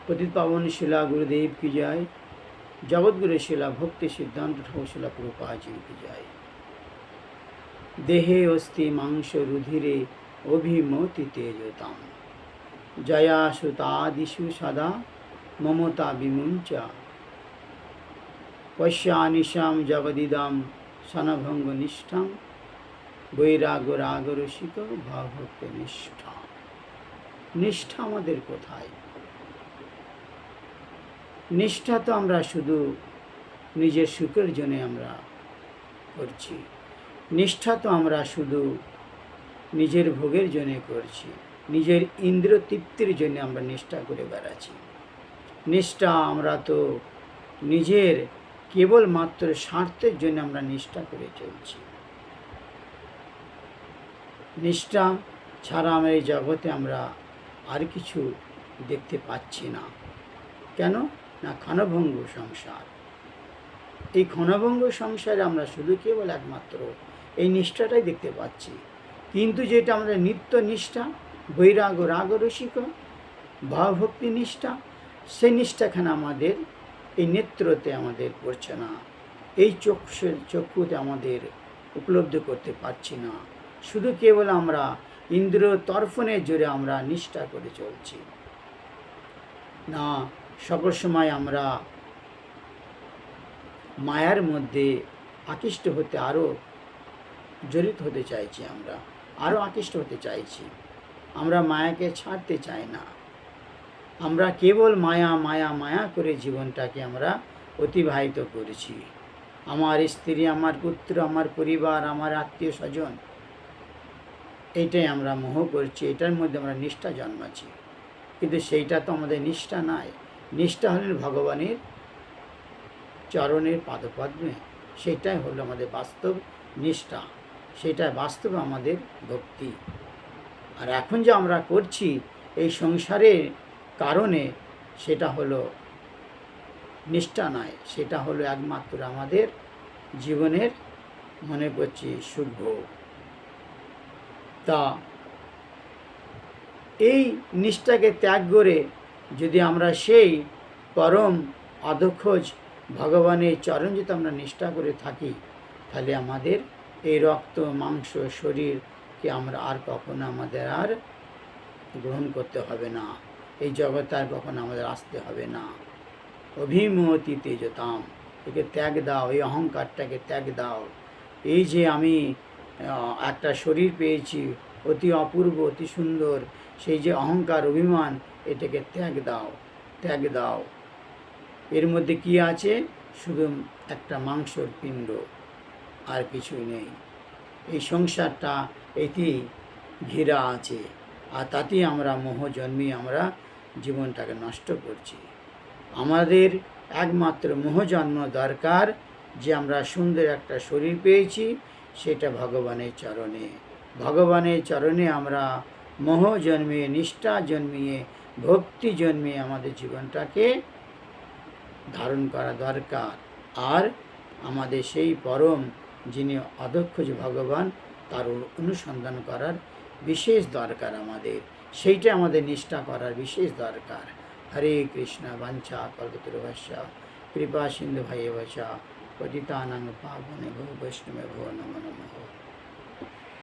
पतित पावन शिला गुरुदेव की जय। जगतगुरु शिला भक्ति सिद्धांत ठाकुर शिला प्रभुपाद जी की जय। देहे अस्ति मांस रुधिरे अभिमति तेजताम जया सुतादिषु सदा ममता विमुञ्च पश्यानिशां जगदिदां सनभंग निष्ठां वैराग्य राग रसिक भावभक्त निष्ठा। निष्ठा आमादेर कोथाय? निष्ठा तो आमरा शुधु निजेर सुखेर जन्य आमरा करछि। निष्ठा तो आमरा शुधु निजेर भोगेर जन्य करछि। निजेर इंद्रिय तृप्तिर जन्य आमरा निष्ठा करे बेड़ाচ্ছি। निष्ठा आमरा तो निजेर केवल मात्र स्वार्थेर जन्य आमरा निष्ठा करे चलछि। निष्ठा छाड़ा आमरा এই জগতে আমরা আর কিছু দেখতে পাচ্ছি না। কেন না? ক্ষণভঙ্গ সংসার। এই ক্ষণভঙ্গ সংসারে আমরা শুধু কেবল একমাত্র এই নিষ্ঠাটাই দেখতে পাচ্ছি। কিন্তু যেটা আমাদের নিত্য নিষ্ঠা, বৈরাগ্য রাগ রসিক ভাবভক্তি নিষ্ঠা, সেই নিষ্ঠাখানে আমাদের এই নেত্রতে আমাদের পড়ছে না, এই চক্ষুতে আমাদের উপলব্ধি করতে পারছি না। শুধু কেবল আমরা ইন্দ্রিয় তর্পণের জোরে আমরা নিষ্ঠা করে চলছি না। সকল সময় আমরা মায়ার মধ্যে আকৃষ্ট হতে আরও জড়িত হতে চাইছি, আমরা আরও আকৃষ্ট হতে চাইছি। আমরা মায়াকে ছাড়তে চাই না। আমরা কেবল মায়া মায়া মায়া করে জীবনটাকে আমরা অতিবাহিত করেছি। আমার স্ত্রী, আমার পুত্র, আমার পরিবার, আমার আত্মীয় স্বজন, এইটাই আমরা মোহ করছি, এটার মধ্যে আমরা নিষ্ঠা জন্মাচ্ছি। কিন্তু সেইটা তো আমাদের নিষ্ঠা নয়। নিষ্ঠা হলেন ভগবানের চরণের পাদপদ্মে, সেটাই হলো আমাদের বাস্তব নিষ্ঠা, সেটাই বাস্তব আমাদের ভক্তি। আর এখন যে আমরা করছি এই সংসারের কারণে, সেটা হলো নিষ্ঠা নয়, সেটা হলো একমাত্র আমাদের জীবনের মনে করছি সুখ ভোগ। তা এই নিষ্ঠাকে ত্যাগ করে যদি আমরা সেই পরম অধখোজ ভগবানের চরণ যদি আমরা নিষ্ঠা করে থাকি, তাহলে আমাদের এই রক্ত মাংস শরীরকে আমরা আর কখনো আমাদের আর গ্রহণ করতে হবে না। এই জগতে আর কখনো আমাদের আসতে হবে না। অভিমতি তেজতাম, একে ত্যাগ দাও, এই অহংকারটাকে ত্যাগ দাও। এই যে আমি একটা শরীর পেয়েছি অতি অপূর্ব অতি সুন্দর, সেই যে অহংকার অভিমান, এটাকে ত্যাগ দাও, ত্যাগ দাও। এর মধ্যে কি আছে? শুধু একটা মাংসর পিণ্ড, আর কিছুই নেই। এই সংসারটা এটি ঘেরা আছে, আর তাতেই আমরা মোহ জন্মিয়ে আমরা জীবনটাকে নষ্ট করছি। আমাদের একমাত্র মোহ জন্ম দরকার, যে আমরা সুন্দর একটা শরীর পেয়েছি, সেটা ভগবানের চরণে। ভগবানের চরণে আমরা মোহ জন্মিয়ে, নিষ্ঠা জন্মিয়ে, ভক্তি জন্মিয়ে আমাদের জীবনটাকে ধারণ করা দরকার। আর আমাদের সেই পরম যিনি অধখোজ ভগবান, তার অনুসন্ধান করার বিশেষ দরকার আমাদের। সেইটা আমাদের নিষ্ঠা করার বিশেষ দরকার। হরে কৃষ্ণ বাঞ্ছা কল্পতরুভ্যশ্চ কৃপা সিন্ধু ভৈবচ পতিতানাং পাবনেভ্যো বৈষ্ণবেভ্যো নমো নমঃ।